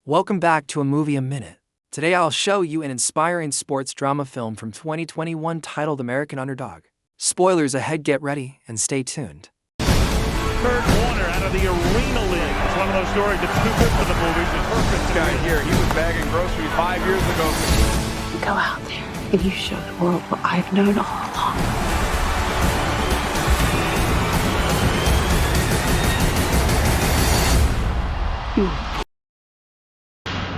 Welcome back to A Movie a Minute. Today I'll show you an inspiring sports drama film from 2021 titled American Underdog. Spoilers ahead, get ready and stay tuned. Kurt Warner out of the Arena League. It's one of those stories that's too good for the movies. It's perfect. This guy here, he was bagging groceries 5 years ago. Go out there and you show the world what I've known all along.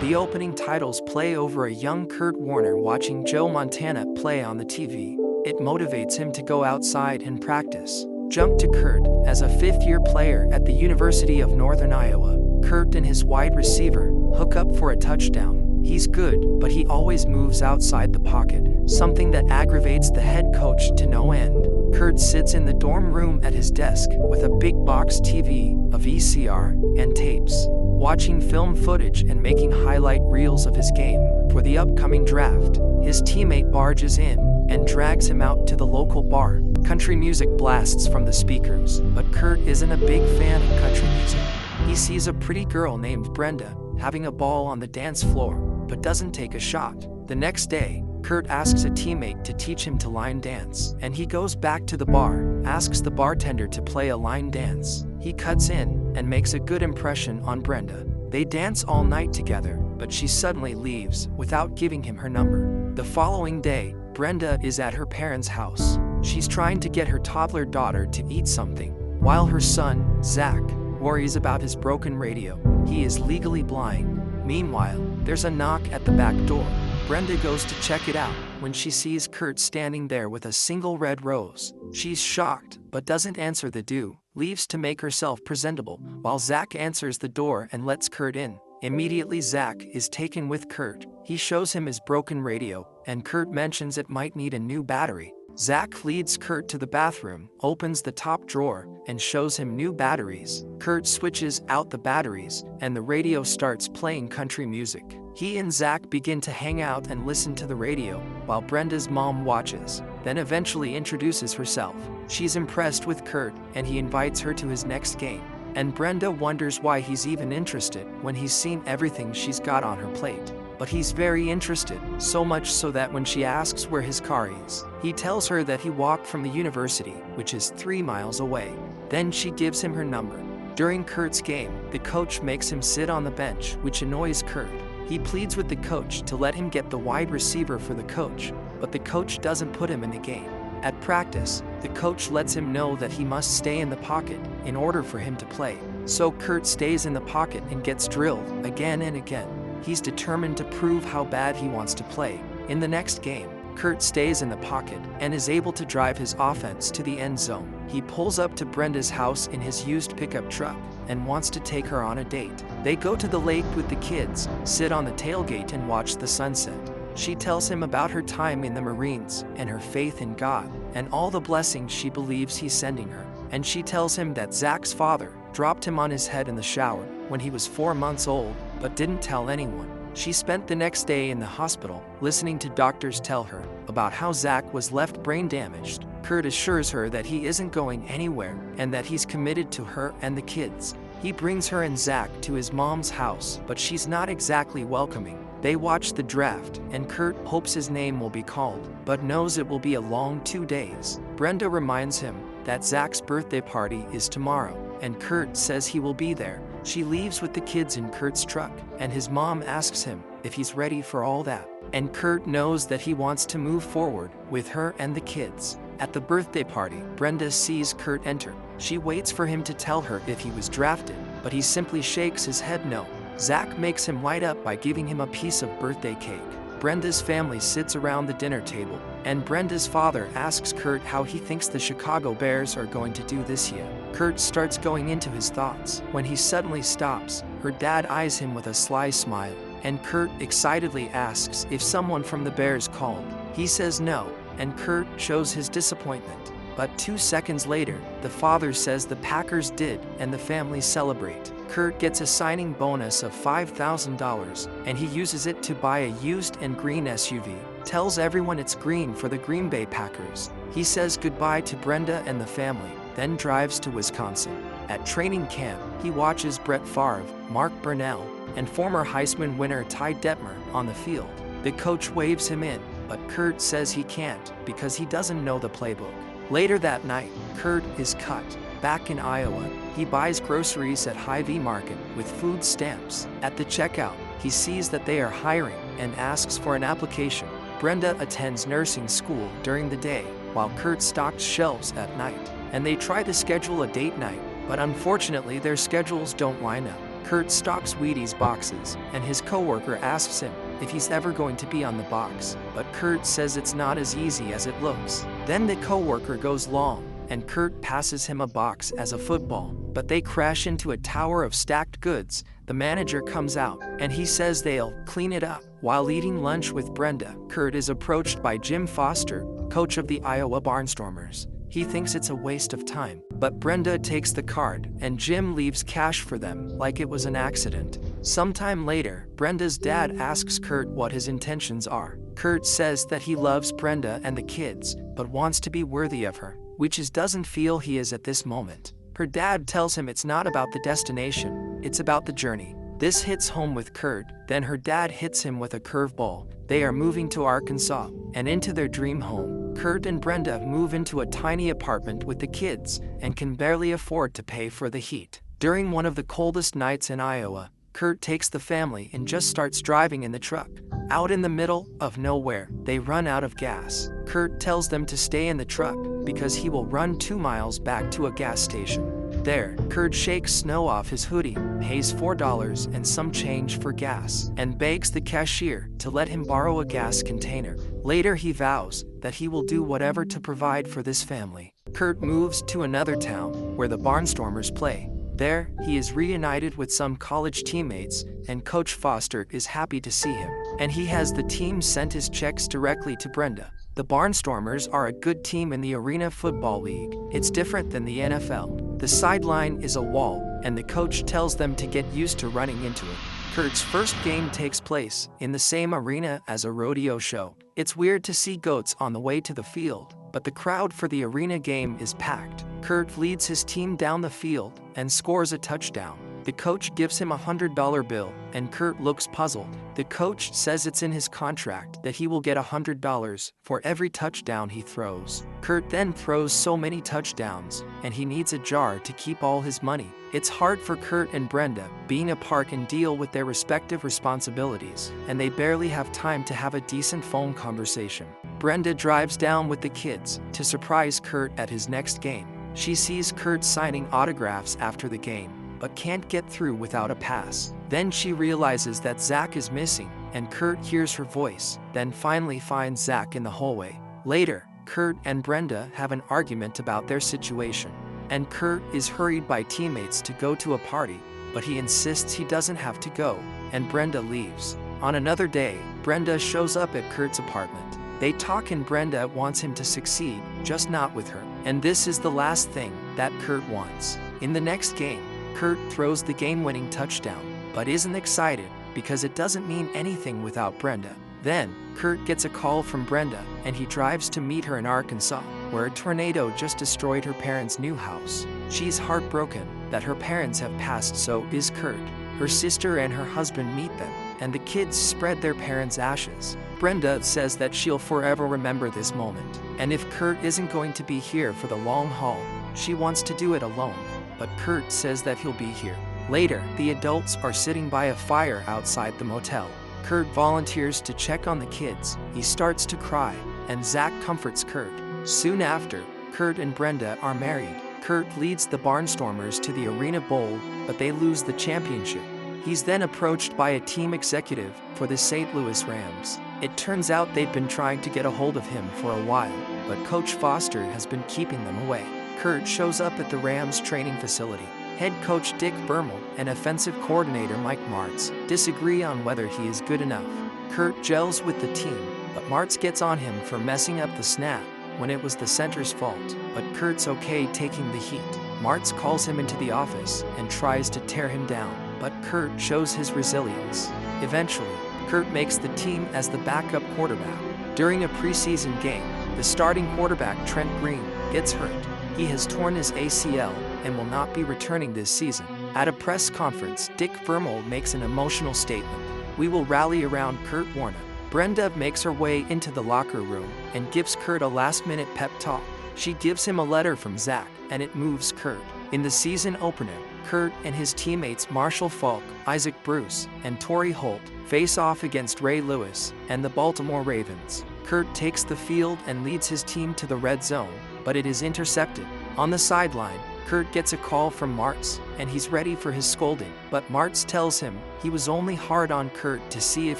The opening titles play over a young Kurt Warner watching Joe Montana play on the TV. It motivates him to go outside and practice. Jump to Kurt as a fifth-year player at the University of Northern Iowa. Kurt and his wide receiver hook up for a touchdown. He's good, but he always moves outside the pocket, something that aggravates the head coach to no end. Kurt sits in the dorm room at his desk with a big box TV, a VCR, and tapes, watching film footage and making highlight reels of his game for the upcoming draft. His teammate barges in and drags him out to the local bar. Country music blasts from the speakers, but Kurt isn't a big fan of country music. He sees a pretty girl named Brenda having a ball on the dance floor, but doesn't take a shot. The next day, Kurt asks a teammate to teach him to line dance, and he goes back to the bar, asks the bartender to play a line dance. He cuts in and makes a good impression on Brenda. They dance all night together, but she suddenly leaves without giving him her number. The following day, Brenda is at her parents' house. She's trying to get her toddler daughter to eat something, while her son, Zach, worries about his broken radio. He is legally blind. Meanwhile, there's a knock at the back door. Brenda goes to check it out when she sees Kurt standing there with a single red rose. She's shocked, but doesn't answer the door, leaves to make herself presentable, while Zach answers the door and lets Kurt in. Immediately Zach is taken with Kurt. He shows him his broken radio, and Kurt mentions it might need a new battery. Zach leads Kurt to the bathroom, opens the top drawer, and shows him new batteries. Kurt switches out the batteries, and the radio starts playing country music. He and Zach begin to hang out and listen to the radio, while Brenda's mom watches, then eventually introduces herself. She's impressed with Kurt, and he invites her to his next game. And Brenda wonders why he's even interested when he's seen everything she's got on her plate. But he's very interested, so much so that when she asks where his car is, he tells her that he walked from the university, which is 3 miles away. Then she gives him her number. During Kurt's game, the coach makes him sit on the bench, which annoys Kurt. He pleads with the coach to let him get the wide receiver for the coach, but the coach doesn't put him in the game. At practice, the coach lets him know that he must stay in the pocket in order for him to play. So Kurt stays in the pocket and gets drilled again and again. He's determined to prove how bad he wants to play. In the next game, Kurt stays in the pocket and is able to drive his offense to the end zone. He pulls up to Brenda's house in his used pickup truck and wants to take her on a date. They go to the lake with the kids, sit on the tailgate and watch the sunset. She tells him about her time in the Marines and her faith in God and all the blessings she believes he's sending her. And she tells him that Zach's father dropped him on his head in the shower when he was 4 months old, but didn't tell anyone. She spent the next day in the hospital, listening to doctors tell her about how Zach was left brain damaged. Kurt assures her that he isn't going anywhere and that he's committed to her and the kids. He brings her and Zach to his mom's house, but she's not exactly welcoming. They watch the draft, and Kurt hopes his name will be called, but knows it will be a long 2 days. Brenda reminds him that Zach's birthday party is tomorrow, and Kurt says he will be there. She leaves with the kids in Kurt's truck, and his mom asks him if he's ready for all that. And Kurt knows that he wants to move forward with her and the kids. At the birthday party, Brenda sees Kurt enter. She waits for him to tell her if he was drafted, but he simply shakes his head no. Zach makes him light up by giving him a piece of birthday cake. Brenda's family sits around the dinner table, and Brenda's father asks Kurt how he thinks the Chicago Bears are going to do this year. Kurt starts going into his thoughts when he suddenly stops. Her dad eyes him with a sly smile, and Kurt excitedly asks if someone from the Bears called. He says no, and Kurt shows his disappointment. But 2 seconds later, the father says the Packers did, and the family celebrate. Kurt gets a signing bonus of $5,000, and he uses it to buy a used and green SUV. Tells everyone it's green for the Green Bay Packers. He says goodbye to Brenda and the family, then drives to Wisconsin. At training camp, he watches Brett Favre, Mark Burnell, and former Heisman winner Ty Detmer on the field. The coach waves him in, but Kurt says he can't because he doesn't know the playbook. Later that night, Kurt is cut. Back in Iowa, he buys groceries at Hy-Vee Market with food stamps. At the checkout, he sees that they are hiring and asks for an application. Brenda attends nursing school during the day, while Kurt stocks shelves at night. And they try to schedule a date night, but unfortunately their schedules don't line up. Kurt stocks Wheaties boxes, and his coworker asks him if he's ever going to be on the box, but Kurt says it's not as easy as it looks. Then the coworker goes long, and Kurt passes him a box as a football, but they crash into a tower of stacked goods. The manager comes out, and he says they'll clean it up. While eating lunch with Brenda, Kurt is approached by Jim Foster, coach of the Iowa Barnstormers. He thinks it's a waste of time, but Brenda takes the card, and Jim leaves cash for them like it was an accident. Sometime later, Brenda's dad asks Kurt what his intentions are. Kurt says that he loves Brenda and the kids, but wants to be worthy of her, which he doesn't feel he is at this moment. Her dad tells him it's not about the destination, it's about the journey. This hits home with Kurt, then her dad hits him with a curveball. They are moving to Arkansas, and into their dream home. Kurt and Brenda move into a tiny apartment with the kids, and can barely afford to pay for the heat. During one of the coldest nights in Iowa, Kurt takes the family and just starts driving in the truck. Out in the middle of nowhere, they run out of gas. Kurt tells them to stay in the truck, because he will run 2 miles back to a gas station. There, Kurt shakes snow off his hoodie, pays $4 and some change for gas, and begs the cashier to let him borrow a gas container. Later he vows that he will do whatever to provide for this family. Kurt moves to another town, where the Barnstormers play. There, he is reunited with some college teammates, and Coach Foster is happy to see him. And he has the team send his checks directly to Brenda. The Barnstormers are a good team in the Arena Football League. It's different than the NFL. The sideline is a wall, and the coach tells them to get used to running into it. Kurt's first game takes place in the same arena as a rodeo show. It's weird to see goats on the way to the field, but the crowd for the arena game is packed. Kurt leads his team down the field and scores a touchdown. The coach gives him a $100 bill, and Kurt looks puzzled. The coach says it's in his contract that he will get $100 for every touchdown he throws. Kurt then throws so many touchdowns, and he needs a jar to keep all his money. It's hard for Kurt and Brenda, being apart and deal with their respective responsibilities, and they barely have time to have a decent phone conversation. Brenda drives down with the kids to surprise Kurt at his next game. She sees Kurt signing autographs after the game, but can't get through without a pass. Then she realizes that Zach is missing, and Kurt hears her voice, then finally finds Zach in the hallway. Later, Kurt and Brenda have an argument about their situation, and Kurt is hurried by teammates to go to a party, but he insists he doesn't have to go, and Brenda leaves. On another day, Brenda shows up at Kurt's apartment. They talk and Brenda wants him to succeed, just not with her. And this is the last thing that Kurt wants. In the next game, Kurt throws the game-winning touchdown, but isn't excited because it doesn't mean anything without Brenda. Then, Kurt gets a call from Brenda, and he drives to meet her in Arkansas, where a tornado just destroyed her parents' new house. She's heartbroken that her parents have passed, so is Kurt. Her sister and her husband meet them, and the kids spread their parents' ashes. Brenda says that she'll forever remember this moment, and if Kurt isn't going to be here for the long haul, she wants to do it alone. But Kurt says that he'll be here. Later, the adults are sitting by a fire outside the motel. Kurt volunteers to check on the kids. He starts to cry, and Zach comforts Kurt. Soon after, Kurt and Brenda are married. Kurt leads the Barnstormers to the Arena Bowl, but they lose the championship. He's then approached by a team executive for the St. Louis Rams. It turns out they've been trying to get a hold of him for a while, but Coach Foster has been keeping them away. Kurt shows up at the Rams training facility. Head coach Dick Vermeil and offensive coordinator Mike Martz disagree on whether he is good enough. Kurt gels with the team, but Martz gets on him for messing up the snap when it was the center's fault, but Kurt's okay taking the heat. Martz calls him into the office and tries to tear him down, but Kurt shows his resilience. Eventually, Kurt makes the team as the backup quarterback. During a preseason game, the starting quarterback Trent Green gets hurt. He has torn his ACL and will not be returning this season. At a press conference, Dick Vermeil makes an emotional statement. "We will rally around Kurt Warner." Brenda makes her way into the locker room and gives Kurt a last-minute pep talk. She gives him a letter from Zach, and it moves Kurt. In the season opener, Kurt and his teammates Marshall Faulk, Isaac Bruce, and Torrey Holt face off against Ray Lewis and the Baltimore Ravens. Kurt takes the field and leads his team to the red zone, but it is intercepted. On the sideline, Kurt gets a call from Martz, and he's ready for his scolding, but Martz tells him he was only hard on Kurt to see if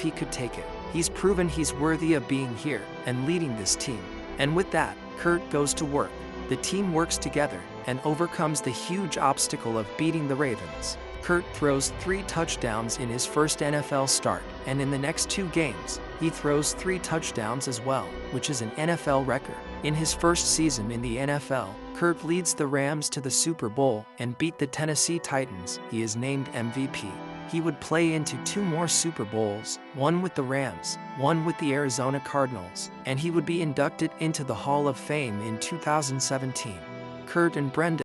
he could take it. He's proven he's worthy of being here and leading this team. And with that, Kurt goes to work. The team works together and overcomes the huge obstacle of beating the Ravens. Kurt throws 3 touchdowns in his first NFL start, and in the next 2 games, he throws 3 touchdowns as well, which is an NFL record. In his first season in the NFL, Kurt leads the Rams to the Super Bowl and beat the Tennessee Titans. He is named MVP. He would play into 2 more Super Bowls, one with the Rams, one with the Arizona Cardinals, and he would be inducted into the Hall of Fame in 2017. Kurt and Brenda